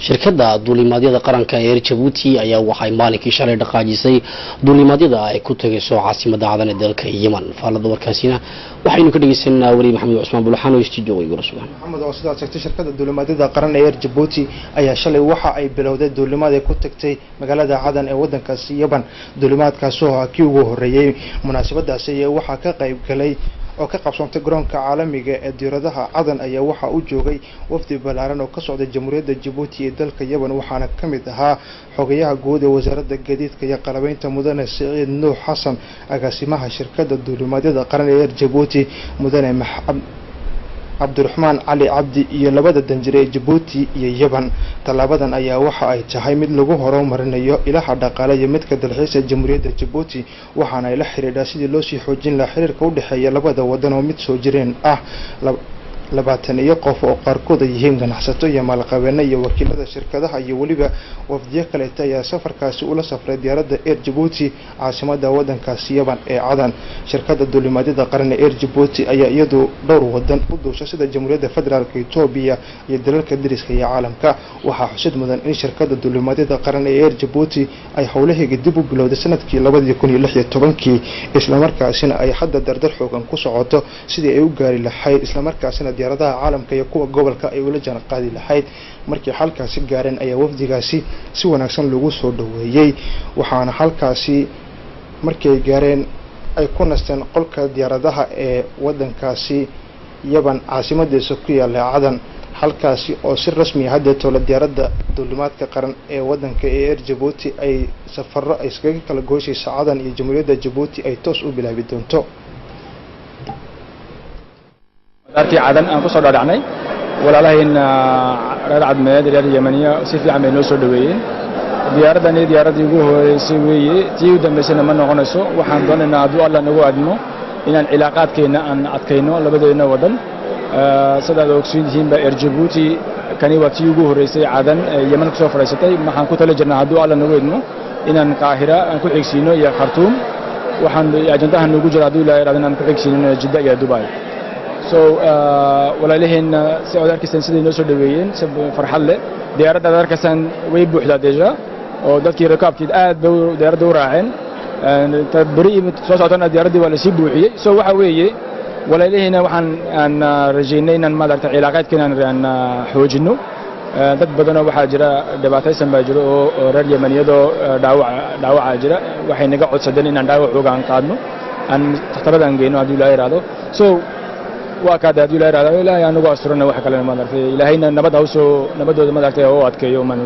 shirkadda duulimaadyada qaranka ee Djibouti ayaa waxay maalinkii shalay dhaqaajisay duulimaadyada ay ku tagayso caasimadda cadan ee dalka Yemen. Faalada warkaasina waxaynu ka dhageysanaa wari Maxamed Cusmaan Buluxaan oo studio igu sugan. Maxamed oo sidaas sheegtay shirkadda duulimaadyada qaran ee Djibouti ayaa shalay waxa ay bilowday duulimaad ay ku tagtay magaalada cadan ee wadankaasi Yemen. Duulimaadkaas oo kii ugu horeeyay munaasabadaasi waxa ka qayb galay oo ka qabsantay garoonka caalamiga ee diiradaha cadan ayaa waxa uu joogay wafdi balaaran oo ka socday jamhuuriyadda Djibouti ee dalka Yemen waxaana kamid ahaa xogayaha guud ee wasaaradda gaadiidka iyo qalabaynta mudane Saciid Nuux Xasan agaasimaha shirkadda duulimaadyada qaran ee Djibouti mudane Abdurrahman Ali Abdi iyo labada danjire ee Djibouti iyo Yemen. Talaabadan ayaa waxa ay tahay mid lagu horumarinayo ilaha dhaqaale iyo midka dalxiiska jamhuuriyadda Djibouti waxaana ay la xiriirtaa sidii loo sii xoojin lahaa xiriirka u dhaxeeya labada wadan oo mid soo jireen ah 20 qof oo qaarkood ay yihiin ganacsato iyo maalqabeeno iyo wakiilada shirkadaha iyo waliba wafdiyo kale ayaa safarkaasi ula safray diyaaradda Air Djibouti caasimadda wadankaasi Yemen ee Cadan. Shirkadda duulimaadyada qaran ee Air Djibouti ayaa iyadu dhowr wadan u duusha sida Jamhuuriyadda Federaalka Itoobiya iyo dalalka dariska iyo caalamka. Waxaa xusid mudan in shirkadda duulimaadyada qaran ee Air Djibouti ay howlaheeda dib u bilowday sanadkii 2016 isla markaasina ay hadda dardar xoogan ku socoto sidii ay u gaari lahayd isla markaasina diyaaradaha caalamka iyo kuwa gobolka ay ula jaan qaadi lahayd. Markii halkaasi gaareen ayaa wafdigaasi si wanaagsan lagu soo dhaweeyay waxaana halkaasi markii ay gaareen ay ku nasteen qolka diyaaradaha ee wadankaasi Yemen caasimaddiisa ku yaal Cadan halkaasi oo si rasmi ah hadda tolo diyaaradda duulimaadka qaran ee wadanka ee Air Djibouti ay safarro ay iskaga kala gooshayso Cadan iyo Jamhuuriyadda Djibouti ay toos u bilaabi doonto. dartii cadan aan ku soo dhaadhacnay walaalahayna reer cadmeed reer Yemeniya si fiican bay noo soo dhaweeyeen. diyaaradani diyaaradii ugu horeysay weeye tii u dambeysayna ma noqonayso. waxaan doonaynaa hadduu alla nagu admo inaan cilaaqaadkeena aan adkayno labadeena wadan. sidaad ogsoontihiin Air Djibouti kani waa tii ugu horeysay cadan Yemen ku soo fariisatay. waxaan ku tala jirnaa hadduu alla nagu admo inaan Qaahira aan ku xigsiino iyo Khartoum. waxaan ajandahan nagu jira hadduu ilaahay raadin aan ku xigsiino Jidda iyo Dubai. walaalaheen si odaarkiisan sidii noo soo dhaweeyeen si farxad leh. diyaaradda odaarkiisan way buuxdaa deja oo dadkii rakaabkii aad bay diyaaradda u raaceen. bari soo socotana diyaaradii waa la sii buuxiyay. waxa weeye walaalaheena waxaan aan rajaynay inaan maaragtay cilaaqaadkeena aan xoojino. dad badan oo waxaa jira dhibaataysan baa jira oo reer Yemeniyadoo dhaawaca jira. waxay naga codsadeen inaan dhaawacooga aan qaadno aan takhtarada geeyno haddii ilaahay raado. waa ka daaduu ilaahay anagu asturana wax kale ma dartay ilaahayna nabadooda ma dartay oo adkeeyo man